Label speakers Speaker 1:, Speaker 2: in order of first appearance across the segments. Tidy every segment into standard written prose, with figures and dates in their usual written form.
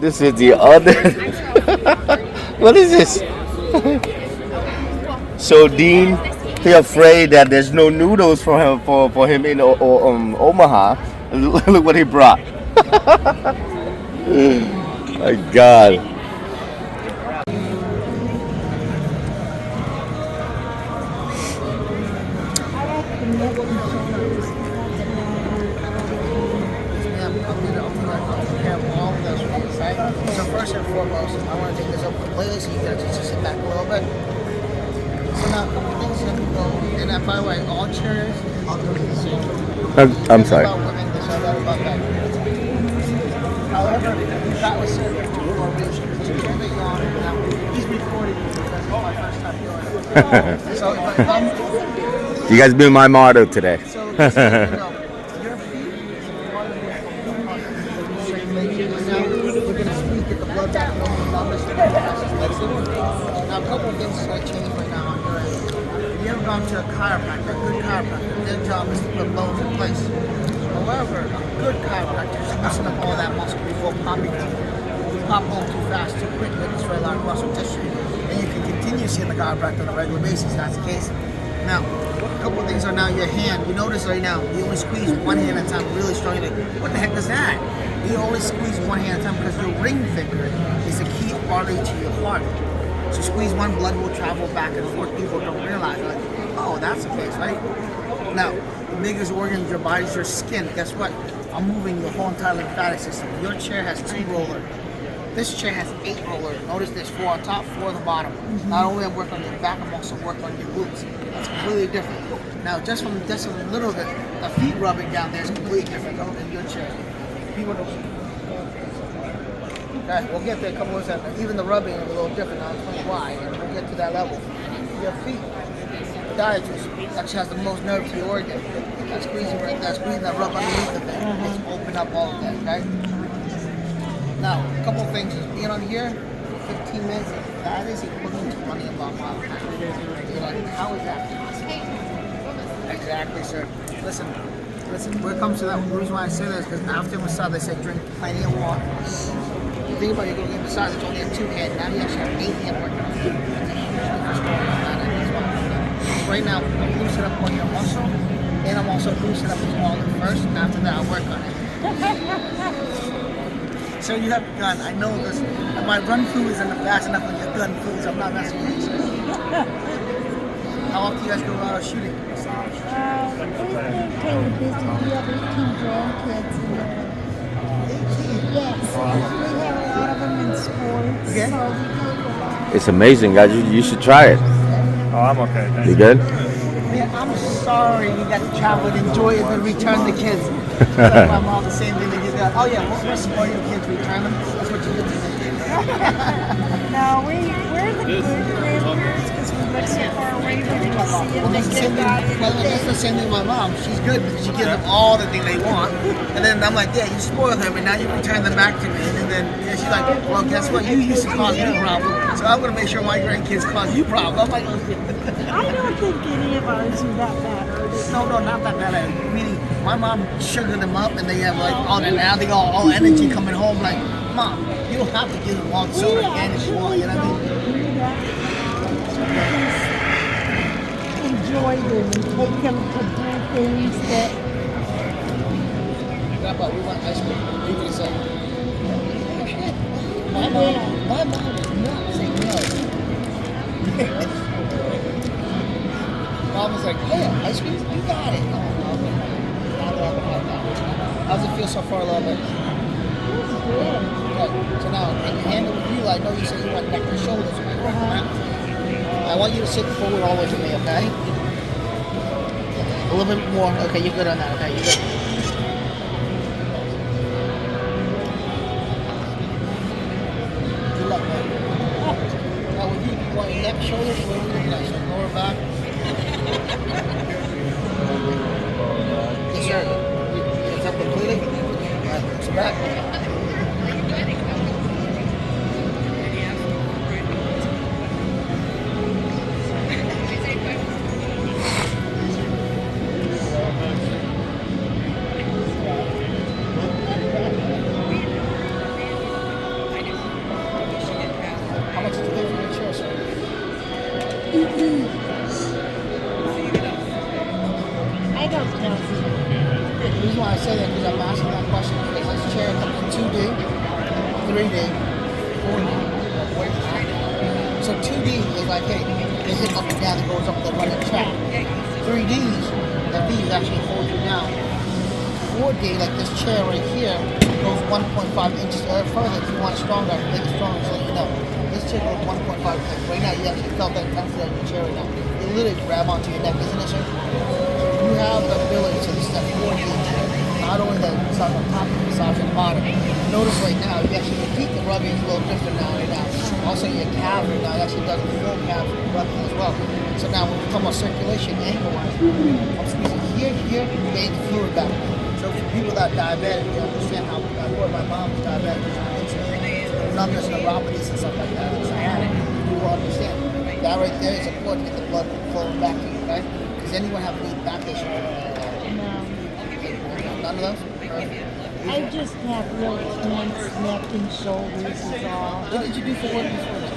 Speaker 1: This is the other. What is this? So Dean, he afraid that there's no noodles for him in Omaha. Look what he brought. My God.
Speaker 2: So first and foremost, I want to take this up completely so you guys just sit back a little bit. So now a couple things that can go, and by the way, all chairs, I'll do the same.
Speaker 1: I'm sorry.
Speaker 2: About women, this or that about that. However, that was said for a reason. The chair that you're on now, he's recording you because it's my first time doing it. So if I come,
Speaker 1: You guys been my motto today.
Speaker 2: so just so you know, your feet is part of the circulation. Right now, we're going to speak at the blood back home and numbers. Now, a couple of things is going to change right now on your end. If you ever gone to a chiropractor, a good chiropractor, their job is to put bones in place. However, a good chiropractor is loosen up all that muscle before popping it. You pop bone too fast, too quick, you destroy a lot of muscle tissue. And you can continue seeing the chiropractor on a regular basis. That's the case. Now, a couple of things are now your hand. You notice right now, you only squeeze one hand at a time really strong. Like, what the heck is that? You only squeeze one hand at a time because your ring finger is a key artery to your heart. So squeeze one, blood will travel back and forth. People don't realize, like, oh, that's the case, right? Now, the biggest organ in your body is your skin. Guess what? I'm moving your whole entire lymphatic system. Your chair has 2 rollers. This chair has 8 rollers. Notice there's 4 on top, 4 on the bottom. Not only I work on your back, I'm also working on your glutes. That's completely different. Now, just from a little bit, the feet rubbing down there is completely different than your chair. People don't. Okay, we'll get there a couple of seconds. Even the rubbing is a little different. I'll explain why, and we'll get to that level. Your feet, diatrus, actually has the most nerve to your organ. That squeezing right there, squeezing that rub underneath of it. It's open up all of that, okay? Now, a couple of things is being on here for 15 minutes, that is equivalent to running about a mile and a half. You're like, how is that possible? Exactly, sir. Listen, when it comes to that, the reason why I say that is because after massage, they say drink plenty of water. You think about it, you're going to get massage, it's only a 2-hand, now you actually have 8-hand working on it. Right now, I'm loosening up on your muscle, and I'm also loosening up all the first, and after that, I'll work on it. So you have a gun. I know this. And my run through isn't fast enough with your gun through, so I'm not messing with you. How often do you guys go shooting?
Speaker 3: It's been kind of busy. We have 18 grandkids. Yes, we have a lot of them in sports.
Speaker 2: Okay.
Speaker 3: So we do a lot.
Speaker 1: It's amazing, guys. You should try it.
Speaker 4: Oh, I'm okay. Thank
Speaker 1: You
Speaker 4: you.
Speaker 1: good?
Speaker 2: Man, I'm sorry you got to travel and enjoy it and return the kids. Like my mom, the same thing that you got. Oh yeah, we'll support your kids, return them. That's what you do to me.
Speaker 3: No, we're the good grandparents because we live so far away. We get to see them.
Speaker 2: Well,
Speaker 3: They
Speaker 2: that's the
Speaker 3: get
Speaker 2: same thing.
Speaker 3: out
Speaker 2: Well,
Speaker 3: every
Speaker 2: that's the
Speaker 3: day.
Speaker 2: same thing with my mom. She's good because she gives them all the things they want, and then I'm like, yeah, you spoil them, and now you return them back to me, and then yeah, she's like, well, guess what? You used to cause me a problem, so I'm gonna make sure my grandkids cause you problems. I'm like,
Speaker 3: I don't think any of ours are that bad.
Speaker 2: no, not that bad. Meaning, my mom sugared them up, and they have like all that. Now they got all energy coming home. Like, mom, you don't have to give them all the soda can if you want. You know what I mean?
Speaker 3: Enjoy them and take them to do things that
Speaker 2: Grandpa, we want ice cream. You can say. My mom did not say no. Mom was like, hey, ice cream? You got it. No, okay. How's it feel so far, love it? Good. So now, in your hand with you, I know you said you want neck and shoulders, right? I want you to sit forward all the way to me, okay? A little bit more. Okay, you're good on that. Okay, you're good. Good luck, man. Now, with you want your neck, shoulders, where are we looking at? So lower back. Yes, sir. Is that completed? Right, it's back. say that because I'm asking that question because this chair comes in 2D, 3D, 4D. So 2D is like, hey, they hit up and down, it goes up the running track. 3Ds, the V's actually hold you down. 4D, like this chair right here, goes 1.5 inches further. If you want stronger, I can make it stronger so you know. This chair goes 1.5 inches. Right now, you actually felt that intensity of your chair right now. It literally grab onto your neck, isn't it, sir? You have the ability to step 4D chair. Not only the massage on top, the massage on the bottom. Notice right now, you actually, your feet, the rubbing is a little different now, right now. Also, your calf right now, it actually does a full calf rubbing as well. So now, when we come on circulation, angle-wise, I'm squeezing here, getting the fluid back. So for people that are diabetic, they understand how my mom was diabetic, numbness, neuropathies, and stuff like that. So you will understand. That right there is important to get the blood flowing back to you, right? Does anyone have any back issues?
Speaker 3: No.
Speaker 2: None of those?
Speaker 3: I just have real tense neck and shoulders is all.
Speaker 2: What did you do for work before that?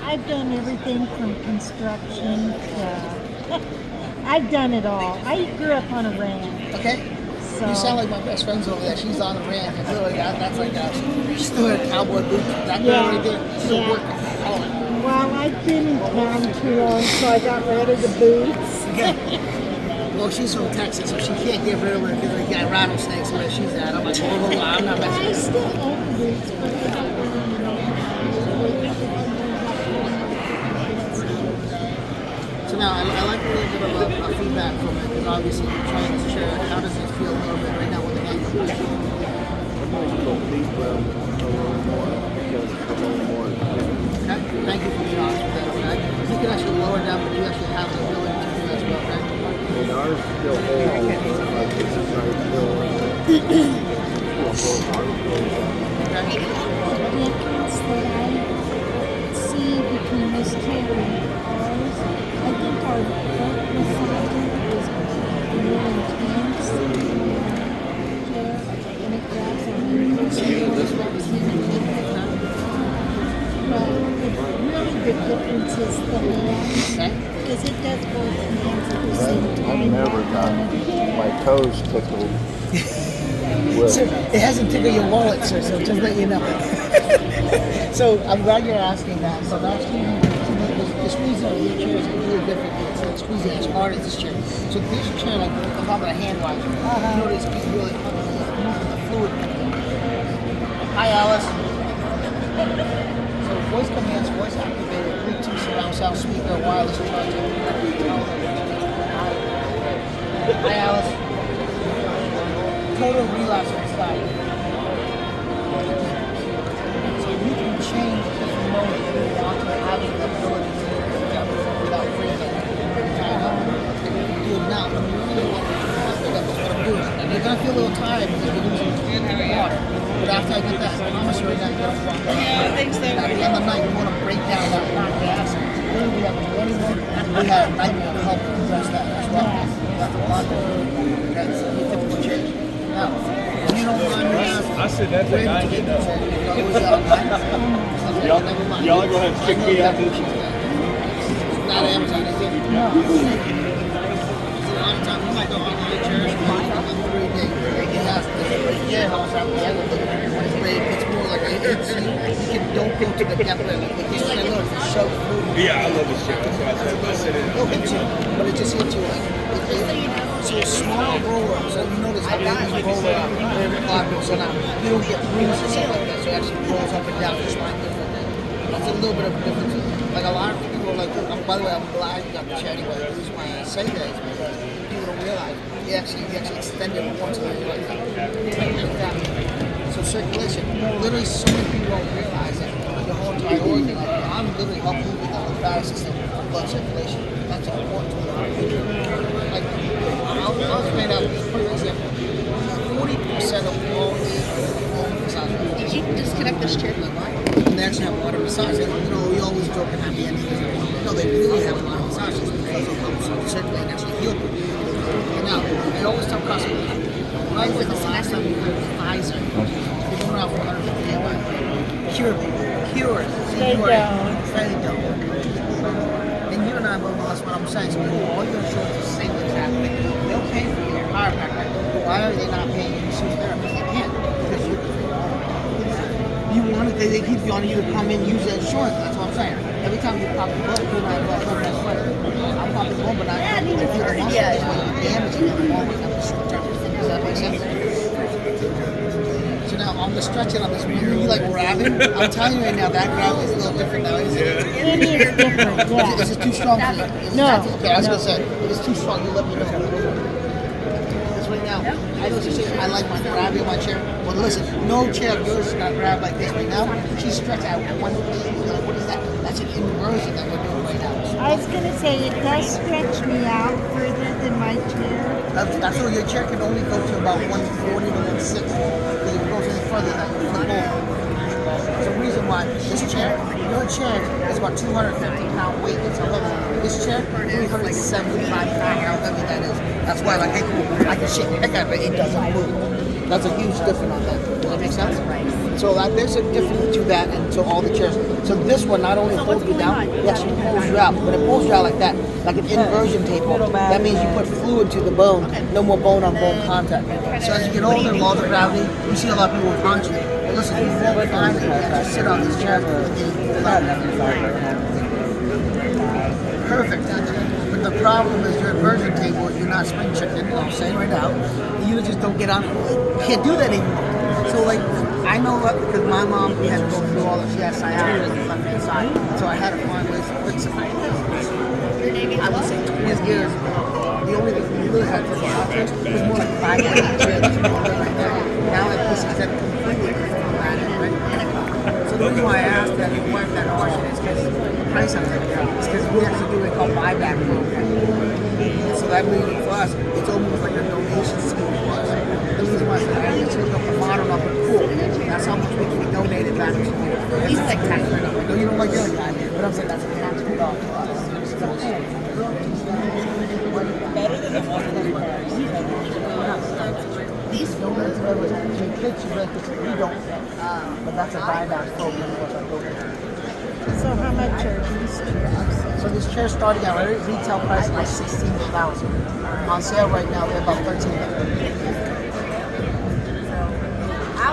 Speaker 3: I've done everything from construction to... I've done it all. I grew up on a ranch.
Speaker 2: Okay.
Speaker 3: So.
Speaker 2: You sound like my best friend's over there. She's on the ranch. And literally, that's like she's still in a cowboy boot. That girl right there, still working. Oh.
Speaker 3: Well, I've been in town too long, so I got rid of the boots.
Speaker 2: Well, she's from Texas, so she can't get rid of it because they got rattlesnakes where she's at. I'm like, oh, I'm not messing
Speaker 3: I
Speaker 2: with
Speaker 3: still own boots, but I don't really know
Speaker 2: So now, I like a little bit of feedback from it, because obviously you're trying to share. How does it feel a little bit right now with the ankle? Okay, thank you for being honest with that, okay? You can actually lower down, but you actually have the ability to do that as well, okay?
Speaker 4: And ours still holds, like this is how it's still
Speaker 2: Okay?
Speaker 3: the difference that I see between this chair and ours. I think our foot massager is more intense than the chair, and it grabs our ankles and goes right to the ankle. But really the difference is the hands,
Speaker 2: Okay?
Speaker 3: because it does both hands at the same time.
Speaker 4: I've never got my toes tickled.
Speaker 2: Sir, it hasn't tickled your wallet, sir, so just let you know. So I'm glad you're asking that. So that's the squeezing of your chair is really different. It's not squeezing as hard as this chair. So this chair, like on top of the hand wise, you notice it's really the fluid. Hi, Alice. So voice commands, voice activated, Bluetooth surround sound speaker, wireless charger. Hi, Alice. Total relapse anxiety. So you can change different modes if you want to having the ability to without freezing. Do it now. You're gonna feel a little tired because you're losing water. But after I get that, I promise you right now, you're gonna walk. Yeah, I think so. At the end of the night, you want to break down that black gas. We have 21. We have Nightmare to help address that as well. That's a lot. That's a typical change. Now, if you don't mind me asking,
Speaker 4: I said that's a 90 though. Y'all go ahead and kick me out this.
Speaker 2: It's not Amazon, is it? No. A lot of times, you might go on the church, you might go on 3 days. It has this warehouse out the elevator. It's more like you don't go to the depth of it. You can't say, look, it's so food.
Speaker 4: Yeah, I love this shit. That's why I said it.
Speaker 2: It'll hit you, but it just hits you like so a small roller. So you notice how babies roll around very popular. So now you don't get bruises or something like that. So it actually rolls up and down your spine differently. That's a little bit of a difference. Like a lot of people are like, by the way, I'm glad you got the chair anyway. The reason why I say that is because people don't realize you actually extend it once a year like that. So circulation, literally so many people don't realize that the whole entire organ, like I'm literally helping with the lymphatic system and blood circulation. That's important to a lot of people. Like, I'll explain that for example. 40% of all massage.
Speaker 5: Did you disconnect this chair from the line?
Speaker 2: And they actually have a lot of massages. You know, we always joke and have the endings. No, they really have a lot of massages because it helps circulate and actually heal people. And now, I always tell customers, when was the last time you heard Pfizer? They've been around for 150 years. Cure people. Cure it.
Speaker 3: They don't.
Speaker 2: They don't. And you and I, well, that's what I'm saying. So all your insurance is the same exact thing. They'll pay for your chiropractor. why are they not paying you masseuse therapy? They can't because you wanted they keep wanting you to come in and use the insurance. That's what I'm saying. Every time you pop the bone, you might well come that's right. I'm popping the bone, but I don't feel the muscle. You're damaging it more with the short term. Does that make sense? So now on the stretching on this one, you like grabbing. I'm telling you right now, that grab is a little different now, isn't it?
Speaker 3: It is different, yeah.
Speaker 2: Is it too strong for you?
Speaker 3: No.
Speaker 2: Okay, I was gonna say, if it's too strong, you let me know. Because right now, I know what you're saying. I like my grabbing my chair. But listen, no chair of yours is not grabbed like this right now. She's stretched out one knee. What is that? That's an inversion that we're doing right now.
Speaker 3: I was going to say, it does stretch me out further than my chair.
Speaker 2: That's why your chair can only go to about 140 to 160. Because if it goes any further, then you flip over. There's a reason why this chair, your chair is about 250-pound weight. It's a level. This chair, 375 pounds, how heavy that is. That's why, like, hey, cool, I can shake the heck out of it, it doesn't move. That's a huge difference on that. Does that make sense? So there's a difference to that and to all the chairs. So this one not only pulls you down, yes, it pulls you out, but it pulls you out like that, like an inversion table. That means you put fluid to the bone, no more bone-on-bone contact. So as you get older, laws of gravity, you see a lot of people with concrete. But listen, you won't find it. You have to sit on this chair and you pull out. Perfect. But the problem is your inversion table, you're not spring chicken, I'm saying right now. You just don't get on. You can't do that anymore. So like, I know that because my mom had to go through all of she had sciatica on the left hand side. So I had to find ways to fix it. I would say 20 years ago, the only thing we really had to get out there was more like 5 years right there. Now at least I said completely formatted, right? So the reason why I asked that what if that question is because the price of it is because we actually do what we call buyback program. And so that means for us, it's almost like a donation scheme for us. The reason why I said I need to look up the model number, cool. That's how much we can donate it back to you. He's like tax free number. No, you don't like the other guy, but I'm saying that's a tax free off for us. Better than the one these donuts can pitch you we don't, but that's a buyback program.
Speaker 3: So how much are these chairs?
Speaker 2: So this chair starting out retail price like $16,000. On sale right now they're about $13,000.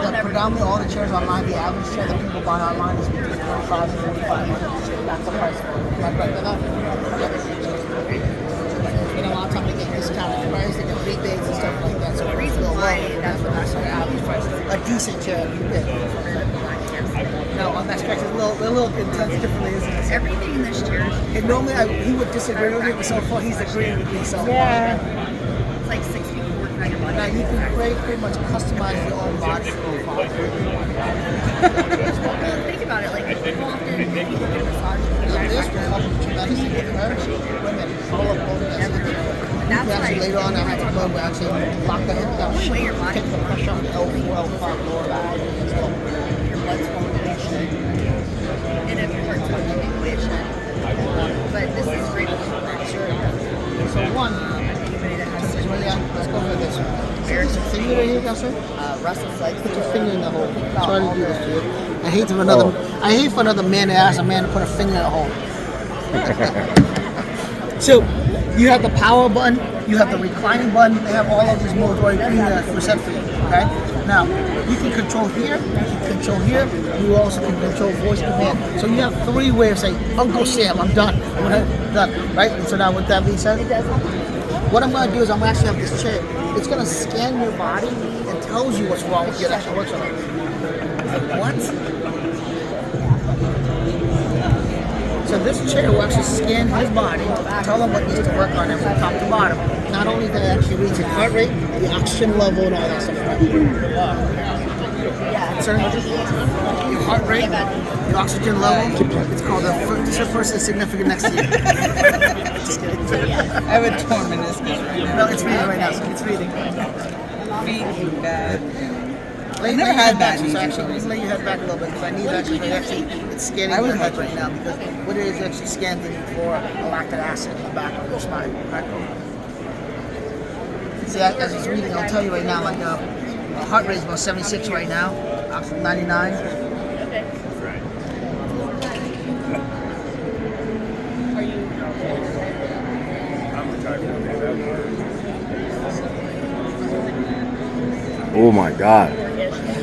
Speaker 2: Yeah, predominantly all the chairs online, the average chair that people buy online is between $45 and $4,500. That's the price for it. Right for that? And a lot of times they get discounted price, they get rebates and stuff like that. So the reason why that's the average price. A decent chair, you pick. Now on that stretch, it's a little intense differently, isn't it?
Speaker 5: Everything in this chair
Speaker 2: And normally he would disagree with me, but so far he's agreeing with me. So
Speaker 3: Yeah.
Speaker 5: is like 6 people working on your body.
Speaker 2: now you can pretty much customize your own body profile.
Speaker 5: Think about it, like how often people get a massage.
Speaker 2: This will help tremendously with her. Women, all of both everything. You can actually later on after the club, we actually lock the hip down,
Speaker 5: Way your body
Speaker 2: take the pressure off the L4, L5 lower back.
Speaker 5: Your blood's pumping, and if your heart's pumping, it should. But this is great for sure.
Speaker 2: So one,
Speaker 5: Anybody that has
Speaker 2: is really let's go for this one. So this is finger right here, Counselor?
Speaker 5: Russell's like,
Speaker 2: Put your finger in the hole. Try to do this to you. I hate for another man to ask a man to put a finger in a hole. So you have the power button, you have the reclining button, they have all of these modes right here set for you. Okay? Now you can control here, you can control here, you also can control voice command. So you have 3 ways of saying, Uncle Sam, I'm done. I'm done. Right? And so now with that being said, what I'm gonna do is I'm gonna actually have this chair. It's gonna scan your body and tells you what's wrong with you. It actually works on it. Like, what? So this chair will actually scan his body, tell him what needs to work on him from top to bottom. Not only does it actually read your heart rate, the oxygen level, and all that stuff. Sir, your heart rate, your oxygen level. It's called this person significant next to you. Just kidding.
Speaker 6: I have a torn meniscus right now.
Speaker 2: No, it's reading right now. So it's reading.
Speaker 6: Feet look bad.
Speaker 2: Lay
Speaker 6: never
Speaker 2: your
Speaker 6: had
Speaker 2: head back.
Speaker 6: that
Speaker 2: So actually, just lay your head back a little bit because I need that because it's scanning your head right now because what it is actually scanning for lactic acid in the back of your spine. Right? See, as it's reading, I'll tell you right now, like heart rate is about 76 right now, oxygen 99.
Speaker 1: Oh my God.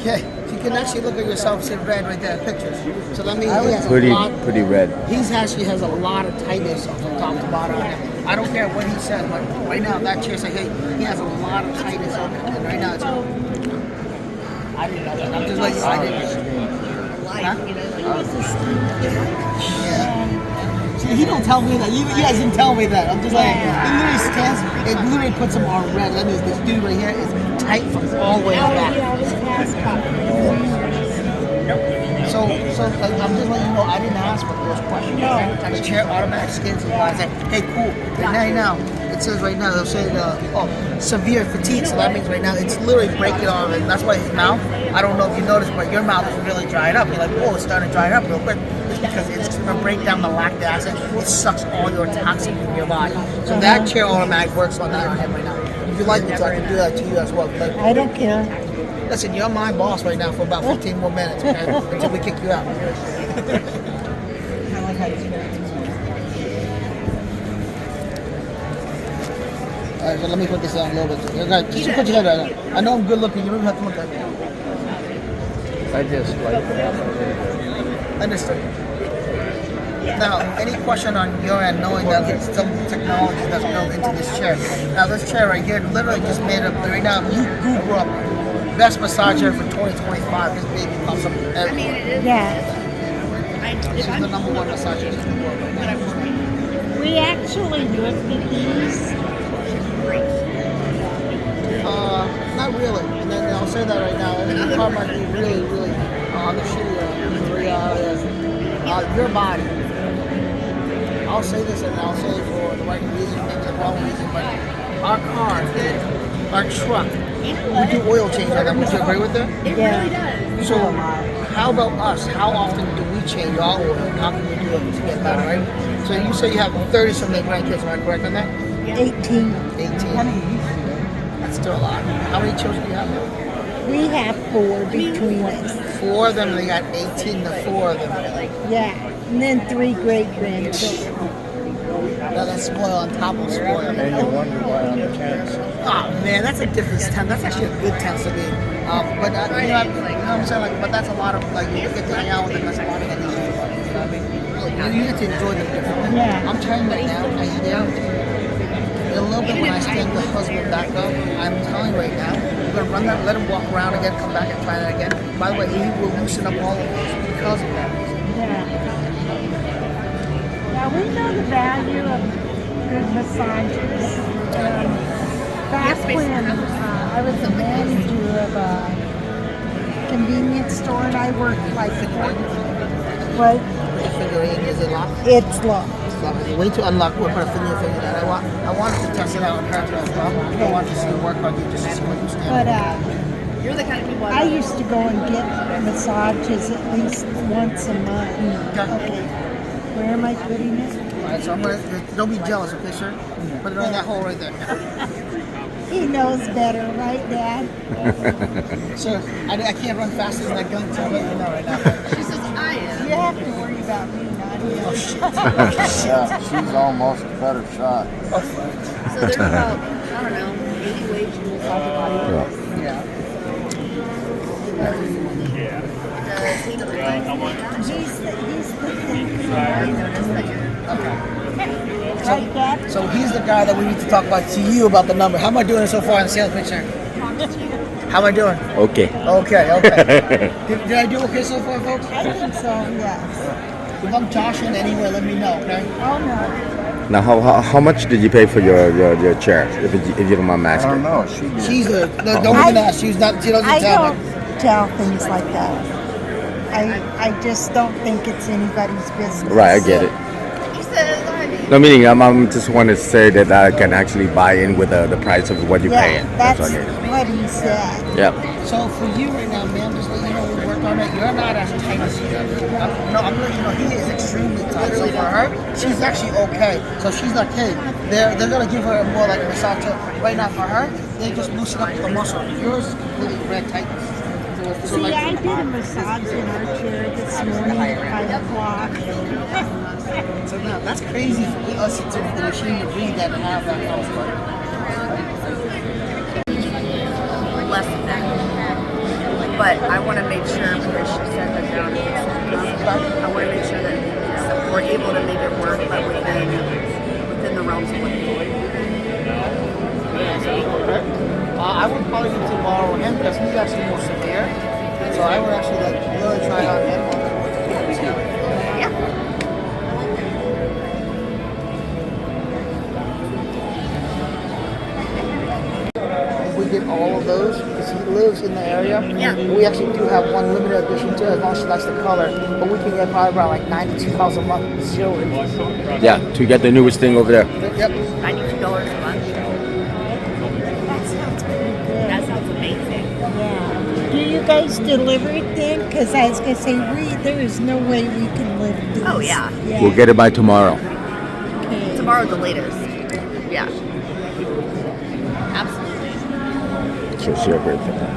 Speaker 2: Yeah, you can actually look at yourself, see red right there, pictures. So that means he has
Speaker 1: Pretty,
Speaker 2: a lot.
Speaker 1: pretty red.
Speaker 2: He's actually has a lot of tightness from top to bottom. I don't care what he says, but right now that chair's like, hey, he has a lot of tightness on it, and right now it's. I didn't know that. I'm just like I didn't. Huh? Yeah. See, he don't tell me that. You guys didn't tell me that. I'm just like, it literally stands. It literally puts him on red. That means this dude right here is tight from all the way back. So like, I'm just letting you know, I didn't ask for those questions.
Speaker 3: No.
Speaker 2: And the chair automatic skins and I say, hey, cool. And now, it says right now, they'll say, severe fatigue. So that means right now, it's literally breaking off. And that's why his mouth, I don't know if you noticed, but your mouth is really dried up. You're like, whoa, it's starting to dry up real quick. It's because it's going to break down the lactic acid. It sucks all your toxin from your body. So that chair automatic works on your head right now. If you like me to, I can do that to you as well. Like,
Speaker 3: I don't care.
Speaker 2: listen, you're my boss right now for about 15 more minutes, okay? Until we kick you out. Alright, so let me put this down a little bit. Okay, just put your head right now. I know I'm good looking, you don't even have to look at me.
Speaker 4: I just like that.
Speaker 2: Understood. Now, any question on your end, knowing that it's some technology that's built into this chair. Now, this chair right here literally just made up, right now, you Google up best massage chair for 2025. This baby pops up
Speaker 5: I
Speaker 2: everywhere.
Speaker 5: mean, it is.
Speaker 3: Yeah.
Speaker 2: This is the number one massage chair in the world right now.
Speaker 3: We actually looked at these.
Speaker 2: Not really. And then I'll say that right now. The car might be really, really on the shitty your body. I'll say this and I'll say it for the right reason, maybe the wrong reason, but our car, our truck, we do oil change on them. Would you agree with that?
Speaker 5: It really does.
Speaker 2: So how about us? How often do we change our oil? How can we do it to get better, right? So you say you have 30-something grandkids, am I correct on that?
Speaker 3: 18.
Speaker 2: 18. That's still a lot. How many children do you have now?
Speaker 3: We have 4 between us.
Speaker 2: 4 of them, and they got 18 to 4 of them.
Speaker 3: Yeah. And then 3 great grandchildren.
Speaker 2: Now that's spoil on top of spoil.
Speaker 4: And you wonder why I'm tense.
Speaker 2: Oh man, that's a different tense. That's actually a good tense to be. But you know what I'm saying? Like, but that's a lot of like you get to hang out with them. That's a lot of energy. You know what I mean? You get to enjoy them differently.
Speaker 3: Yeah.
Speaker 2: I'm telling you right now, I stare. In a little bit when I stand the husband back up, I'm telling you right now, we're gonna run that, let him walk around again, come back and try that again. By the way, he will loosen up all of this because of that reason.
Speaker 3: Yeah. Now we know the value of good massages. Back when I was a manager of a convenience store and I worked like what?
Speaker 2: Put your finger in, is it locked?
Speaker 3: It's locked.
Speaker 2: We need to unlock. We'll put a finger down. I wanted to test it out in person as well. I don't want to see it work on you just to see what you stand.
Speaker 3: But
Speaker 5: You're the kind of people
Speaker 3: I used to go and get massages at least once a month. Okay. Where am I putting it?
Speaker 2: Alright, so I'm gonna. Don't be jealous, okay, sir? Put it on that hole right there.
Speaker 3: He knows better, right, Dad?
Speaker 2: Sir, I can't run faster than that gun, so I'll let you know right now.
Speaker 5: She says, I am.
Speaker 3: You have to worry about me, not him.
Speaker 4: Yeah, she's almost a better shot.
Speaker 5: So there's about, I don't know, 80 ways you will solve your body.
Speaker 2: Yeah.
Speaker 5: He's the
Speaker 3: He's the thing.
Speaker 5: I noticed that you're
Speaker 3: Right, Dad?
Speaker 2: So he's the guy that we need to talk about to you about the number. How am I doing so far in the sales picture? How am I doing?
Speaker 1: Okay.
Speaker 2: Okay. Did I do okay so far, folks?
Speaker 3: I think so, yes.
Speaker 2: If I'm joshing anywhere, let me know, okay?
Speaker 3: Oh, no.
Speaker 1: Now, how much did you pay for your chair, if you don't mind
Speaker 4: I don't
Speaker 1: asking?
Speaker 4: know. She did.
Speaker 2: She's a. No, don't even ask. She doesn't
Speaker 3: I
Speaker 2: tell me.
Speaker 3: don't tell things like that. I just don't think it's anybody's business.
Speaker 1: Right, I get it.
Speaker 5: He says, I mean.
Speaker 1: No, meaning I'm just want to say that I can actually buy in with the price of what you're paying.
Speaker 3: Yeah, that's
Speaker 1: what I mean.
Speaker 3: what he said.
Speaker 1: Yeah.
Speaker 2: So for you right now, man, just let you know we worked on it. You're not as tight as he is. I'm letting you know he is extremely tight. So for her, she's actually okay. So she's like, hey, they're gonna give her more like a massage. Right now for her, they just loosen up the muscle. Yours is completely red tightness. So
Speaker 3: See,
Speaker 2: like,
Speaker 3: I did a massage in our chair this morning at 5 o'clock.
Speaker 2: so now that's crazy for us to the machine to read that and have that.
Speaker 5: Less than that. But I want to make sure, because she said that they're on a fixed income, I want to make sure that we're able to make it work, but within the realms of what they do.
Speaker 2: I would probably need to borrow him because he's actually more severe. So I would actually like really try on him.
Speaker 5: Yeah.
Speaker 2: If we get all of those, because he lives in the area,
Speaker 5: Yeah.
Speaker 2: we actually do have one limited edition too, as long as she likes the color. But we can get probably around like $92 a month, zero interest.
Speaker 1: Yeah, to get the newest thing over there.
Speaker 2: Yep.
Speaker 5: $92 a month.
Speaker 3: That sounds pretty good.
Speaker 5: That sounds amazing.
Speaker 3: Yeah. Do you guys deliver it then? Because I was going to say, there is no way we can live this.
Speaker 5: Oh, yeah.
Speaker 1: We'll get it by tomorrow.
Speaker 3: Okay.
Speaker 5: Tomorrow the latest. Yeah. Absolutely.
Speaker 1: So celebrate for that.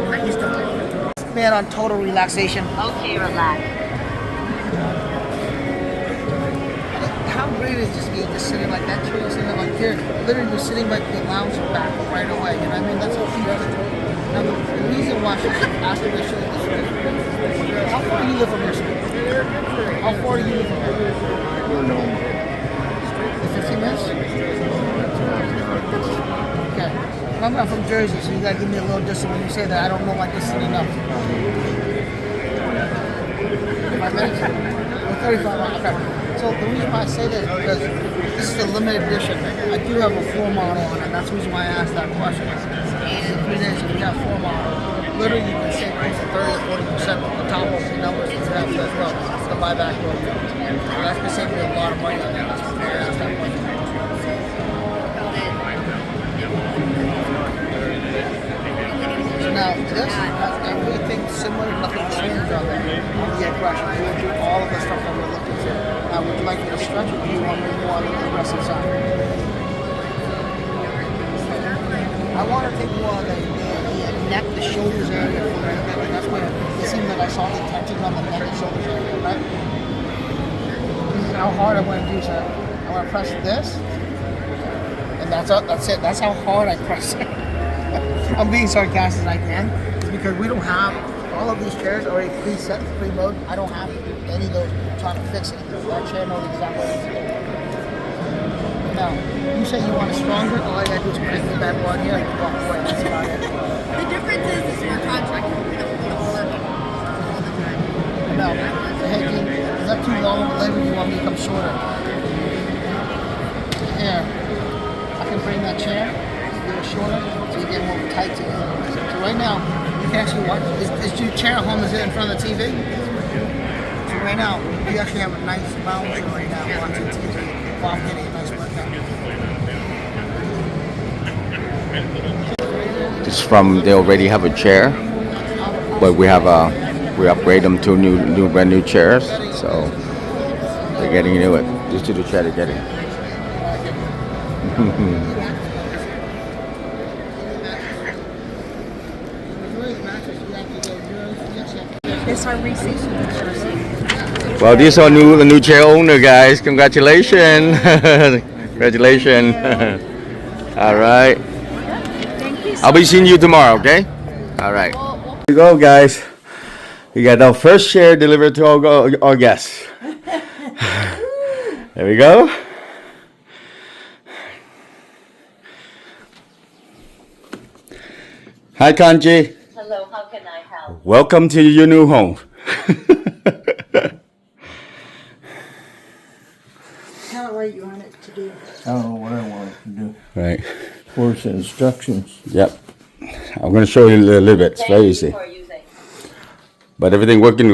Speaker 5: I used to.
Speaker 2: Man on total relaxation.
Speaker 5: Okay, relax.
Speaker 2: How great is this being just sitting like that tree, sitting like here, literally just sitting like the lounge back right away. You know what I mean? That's how beautiful. Now the reason why she asked me to show you this is, how far do you live from here? How far do you live from here? 15 minutes? Okay. Remember, I'm from Jersey, so you gotta give me a little distance when you say that. I don't know my distance enough. 5 minutes? Or 35 minutes? Okay. So the reason why I say that is because this is a limited edition. I do have a floor model on it. That's the reason why I asked that question. In 3 days, if you have floor model, literally you can save close to 30 or 40% on top of the numbers that you have as well. It's the buyback program. So that's gonna save me a lot of money on that. That's why I asked that question. So now this, everything similar, nothing changed on there. On the aggression, we went through all of the stuff that we're looking to. Now, would you like me to stretch it, or do you want me more on the aggressive side? I want to take more on the neck, the shoulders area. That's where it seemed like I saw the tension on the neck and shoulders area, right? This is how hard I want to do, sir. I want to press this, and that's it. That's how hard I press it. I'm being sarcastic as I can, it's because we don't have all of these chairs already preset, pre-mode. I don't have to do any of those trying to fix it. That chair knows exactly what it's doing. Now, you say you want it stronger, all I gotta do is crank the bad one here and walk away. That's about it.
Speaker 5: The difference is we're contractors. We don't work all the time.
Speaker 2: Now, hey, Dean, is that too long of a leg or do you want me to come shorter? Here, I can bring that chair a little shorter so you get more tight to it. So right now, you can actually watch. Is your chair at home? Is it in front of the TV? So right now, you actually have a nice lounge right now watching TV while I'm getting a nice workout.
Speaker 1: It's from, they already have a chair, but we upgrade them to brand new chairs. So they're getting into it. Just to the chair they're getting.
Speaker 5: This our receipt from Jersey.
Speaker 1: Well, this is our the new chair owner, guys. Congratulations. Congratulations. All right.
Speaker 5: Thank you.
Speaker 1: I'll be seeing you tomorrow, okay? All right. Here we go, guys. We got our first chair delivered to our guests. There we go. Hi, Kanji.
Speaker 7: Hello, how can I help?
Speaker 1: Welcome to your new home.
Speaker 3: How are you on it to do?
Speaker 4: I don't know what I want to do.
Speaker 1: Right.
Speaker 4: Course instructions.
Speaker 1: Yep. I'm going to show you a little bit. It's very easy.
Speaker 7: For using.
Speaker 1: But everything working